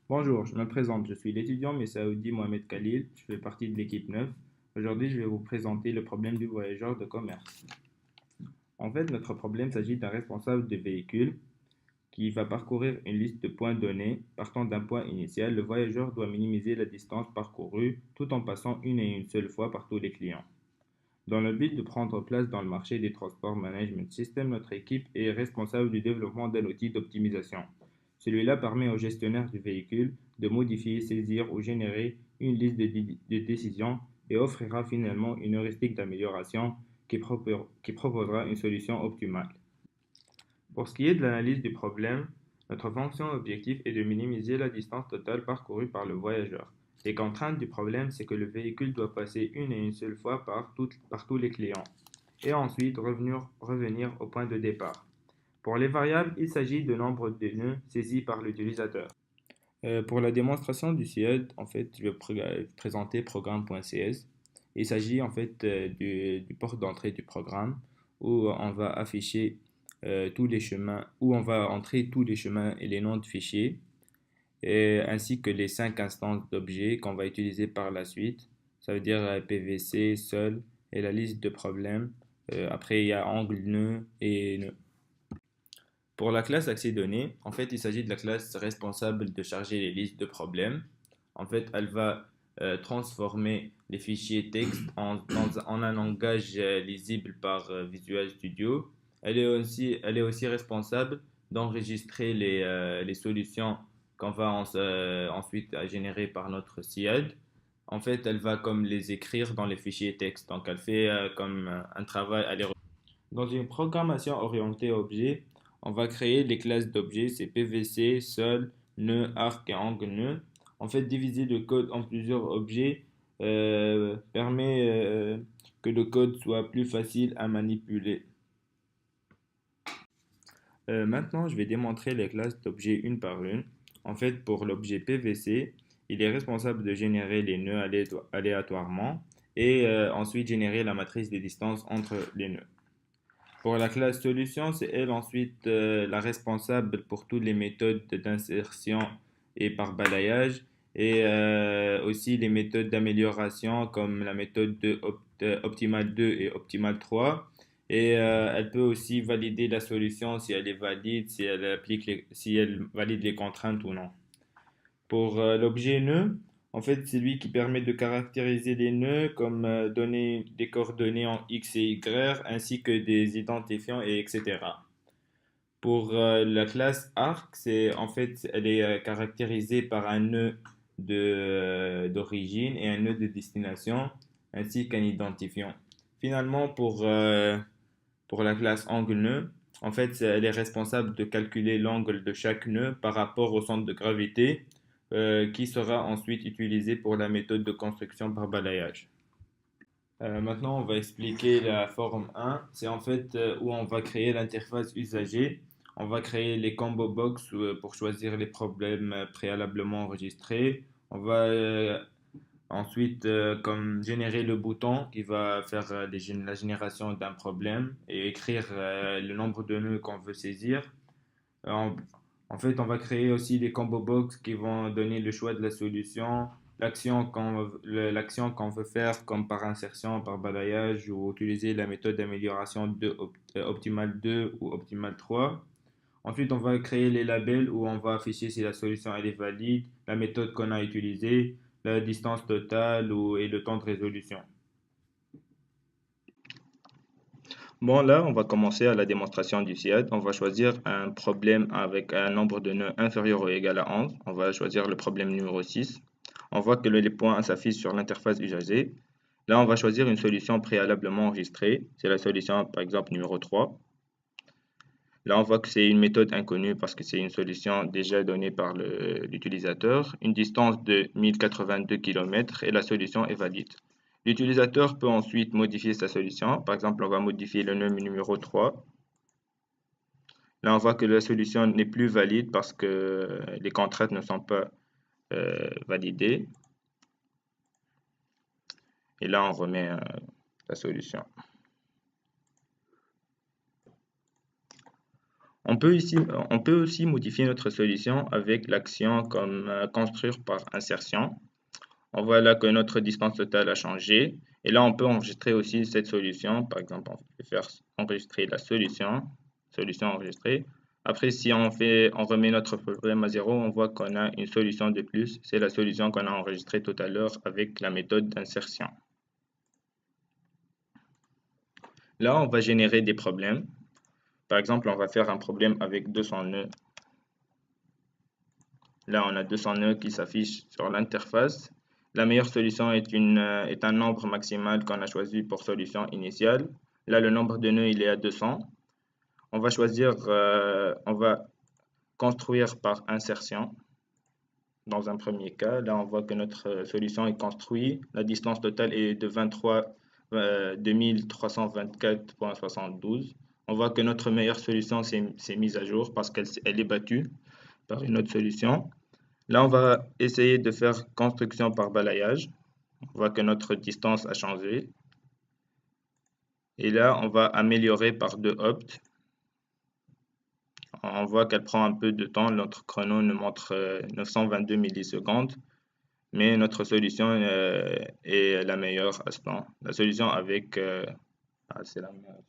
Bonjour, je me présente, je suis l'étudiant Messaoudi Mohamed Khalil, je fais partie de l'équipe 9. Aujourd'hui, je vais vous présenter le problème du voyageur de commerce. En fait, notre problème s'agit d'un responsable de véhicule qui va parcourir une liste de points donnés. Partant d'un point initial, le voyageur doit minimiser la distance parcourue tout en passant une et une seule fois par tous les clients. Dans le but de prendre place dans le marché des transports management system, notre équipe est responsable du développement d'un outil d'optimisation. Celui-là permet au gestionnaire du véhicule de modifier, saisir ou générer une liste de décisions et offrira finalement une heuristique d'amélioration qui proposera une solution optimale. Pour ce qui est de l'analyse du problème, notre fonction objectif est de minimiser la distance totale parcourue par le voyageur. Les contraintes du problème, c'est que le véhicule doit passer une et une seule fois par tous les clients et ensuite revenir au point de départ. Pour les variables, il s'agit de nombre de nœuds saisis par l'utilisateur. Pour la démonstration du CIED, en fait, je vais présenter programme.cs. Il s'agit en fait du porte d'entrée du programme où on va afficher tous les chemins, où on va entrer tous les chemins et les noms de fichiers, ainsi que les 5 instances d'objets qu'on va utiliser par la suite. Ça veut dire PVC, seul et la liste de problèmes. Après, il y a angle, nœud et nœud. Pour la classe accès données, en fait, il s'agit de la classe responsable de charger les listes de problèmes. En fait, elle va transformer les fichiers texte en un langage lisible par Visual Studio. Elle est aussi responsable d'enregistrer les solutions qu'on va ensuite générer par notre CIAD. En fait, elle va comme les écrire dans les fichiers texte. Donc, elle fait comme un travail aller. Dans une programmation orientée objet, on va créer les classes d'objets, c'est PVC, sol, nœud, arc et angle nœud. En fait, diviser le code en plusieurs objets permet que le code soit plus facile à manipuler. Maintenant, je vais démontrer les classes d'objets une par une. En fait, pour l'objet PVC, il est responsable de générer les nœuds aléatoirement et ensuite générer la matrice des distances entre les nœuds. Pour la classe solution, c'est elle ensuite la responsable pour toutes les méthodes d'insertion et par balayage et aussi les méthodes d'amélioration comme la méthode de Optimal 2 et Optimal 3. Et elle peut aussi valider la solution si elle est valide, si elle valide les contraintes ou non. Pour l'objet nœud, en fait, c'est lui qui permet de caractériser les nœuds comme donner des coordonnées en X et Y, ainsi que des identifiants et etc. Pour la classe arc, elle est caractérisée par un nœud d'origine et un nœud de destination, ainsi qu'un identifiant. Finalement, pour la classe angle nœud, en fait, elle est responsable de calculer l'angle de chaque nœud par rapport au centre de gravité, qui sera ensuite utilisé pour la méthode de construction par balayage. Maintenant, on va expliquer la forme 1. C'est en fait où on va créer l'interface usager. On va créer les combo box pour choisir les problèmes préalablement enregistrés. On va ensuite comme générer le bouton qui va faire la génération d'un problème et écrire le nombre de nœuds qu'on veut saisir. En, en fait, on va créer aussi des combo box qui vont donner le choix de la solution, l'action qu'on veut faire, comme par insertion, par balayage, ou utiliser la méthode d'amélioration de Optimal 2 ou Optimal 3. Ensuite, on va créer les labels où on va afficher si la solution elle est valide, la méthode qu'on a utilisée, la distance totale et le temps de résolution. Bon, là, on va commencer à la démonstration du CIAD. On va choisir un problème avec un nombre de nœuds inférieur ou égal à 11. On va choisir le problème numéro 6. On voit que les points s'affichent sur l'interface usagée. Là, on va choisir une solution préalablement enregistrée. C'est la solution, par exemple, numéro 3. Là, on voit que c'est une méthode inconnue parce que c'est une solution déjà donnée par l'utilisateur. Une distance de 1082 km et la solution est valide. L'utilisateur peut ensuite modifier sa solution. Par exemple, on va modifier le nœud numéro 3. Là, on voit que la solution n'est plus valide parce que les contraintes ne sont pas validées. Et là, on remet la solution. On peut aussi modifier notre solution avec l'action comme construire par insertion. On voit là que notre distance totale a changé. Et là, on peut enregistrer aussi cette solution. Par exemple, on peut faire enregistrer la solution enregistrée. Après, si on remet notre problème à zéro, on voit qu'on a une solution de plus. C'est la solution qu'on a enregistrée tout à l'heure avec la méthode d'insertion. Là, on va générer des problèmes. Par exemple, on va faire un problème avec 200 nœuds. Là, on a 200 nœuds qui s'affichent sur l'interface. La meilleure solution est un nombre maximal qu'on a choisi pour solution initiale. Là, le nombre de nœuds, il est à 200. On va on va construire par insertion. Dans un premier cas, là, on voit que notre solution est construite. La distance totale est de 2324,72. On voit que notre meilleure solution s'est mise à jour parce qu'elle est battue par une autre solution. Là, on va essayer de faire construction par balayage. On voit que notre distance a changé. Et là, on va améliorer par 2opt. On voit qu'elle prend un peu de temps. Notre chrono nous montre 922 millisecondes. Mais notre solution est la meilleure à ce temps. La solution avec... c'est la meilleure.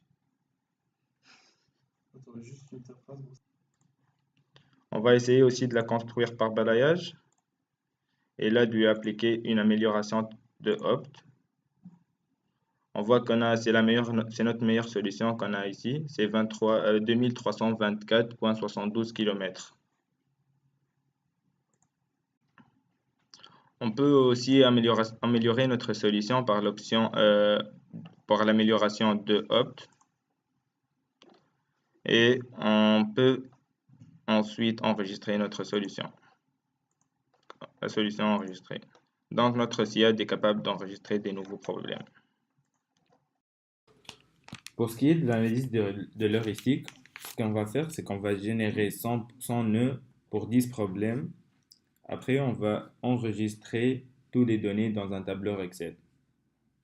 On va essayer aussi de la construire par balayage. Et là, de lui appliquer une amélioration de opt. On voit c'est notre meilleure solution qu'on a ici. C'est 2324,72 km. On peut aussi améliorer notre solution par par l'amélioration de opt. Et on peut ensuite enregistrer notre solution. La solution enregistrée. Donc notre CIAD est capable d'enregistrer des nouveaux problèmes. Pour ce qui est de l'analyse de l'heuristique, ce qu'on va faire, c'est qu'on va générer 100 nœuds pour 10 problèmes. Après, on va enregistrer toutes les données dans un tableur Excel.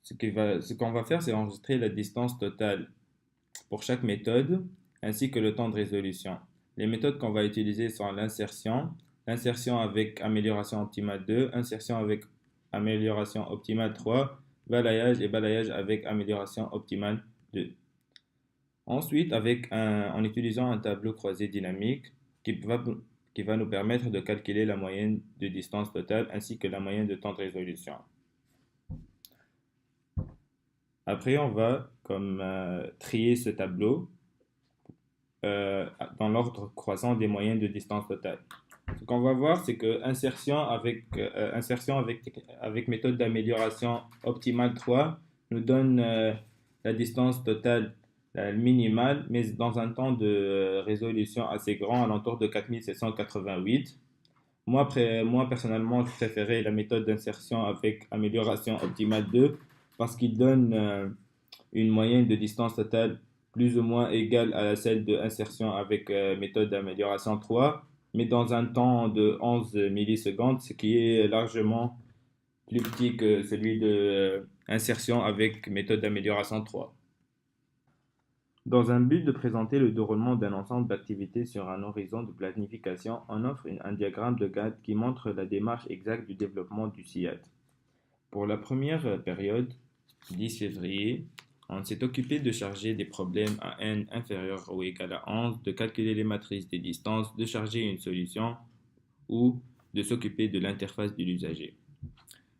Ce qu'on va faire, c'est enregistrer la distance totale pour chaque méthode, ainsi que le temps de résolution. Les méthodes qu'on va utiliser sont l'insertion avec amélioration optimale 2, insertion avec amélioration optimale 3, balayage et balayage avec amélioration optimale 2. Ensuite, en utilisant un tableau croisé dynamique qui va nous permettre de calculer la moyenne de distance totale ainsi que la moyenne de temps de résolution. Après, on va trier ce tableau dans l'ordre croissant des moyennes de distance totale. Ce qu'on va voir, c'est que insertion avec méthode d'amélioration optimale 3 nous donne la distance totale minimale, mais dans un temps de résolution assez grand, alentour de 4788. Moi, personnellement, je préférais la méthode d'insertion avec amélioration optimale 2 parce qu'il donne une moyenne de distance totale plus ou moins égale à celle de insertion avec méthode d'amélioration 3, mais dans un temps de 11 millisecondes, ce qui est largement plus petit que celui de insertion avec méthode d'amélioration 3. Dans un but de présenter le déroulement d'un ensemble d'activités sur un horizon de planification, on offre un diagramme de Gantt qui montre la démarche exacte du développement du CIAD. Pour la première période, 10 février, on s'est occupé de charger des problèmes à n inférieur ou égal à 11, de calculer les matrices des distances, de charger une solution ou de s'occuper de l'interface de l'usager.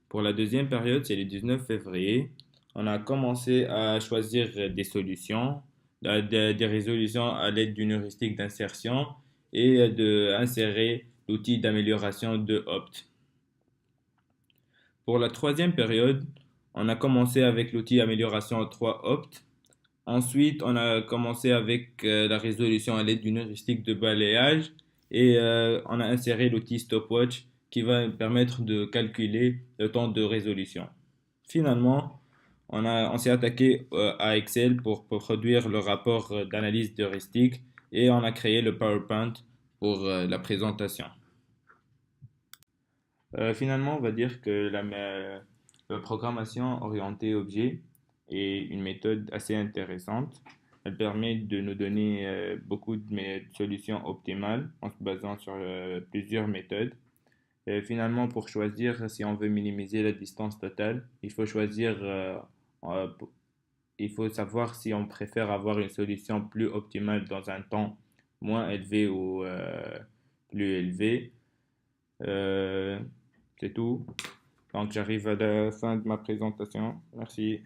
Pour la deuxième période, c'est le 19 février, on a commencé à choisir des solutions, des résolutions à l'aide d'une heuristique d'insertion et d'insérer l'outil d'amélioration de opt. Pour la troisième période, on a commencé avec l'outil amélioration 3opt. Ensuite, on a commencé avec la résolution à l'aide d'une heuristique de balayage et on a inséré l'outil stopwatch qui va permettre de calculer le temps de résolution. Finalement, on s'est attaqué à Excel pour produire le rapport d'analyse d'heuristique et on a créé le PowerPoint pour la présentation. Finalement, on va dire que la programmation orientée objet est une méthode assez intéressante Elle permet de nous donner beaucoup de solutions optimales en se basant sur plusieurs méthodes. Finalement, pour choisir si on veut minimiser la distance totale, euh, il faut savoir si on préfère avoir une solution plus optimale dans un temps moins élevé ou plus élevé. Euh, c'est tout. Donc, j'arrive à la fin de ma présentation. Merci.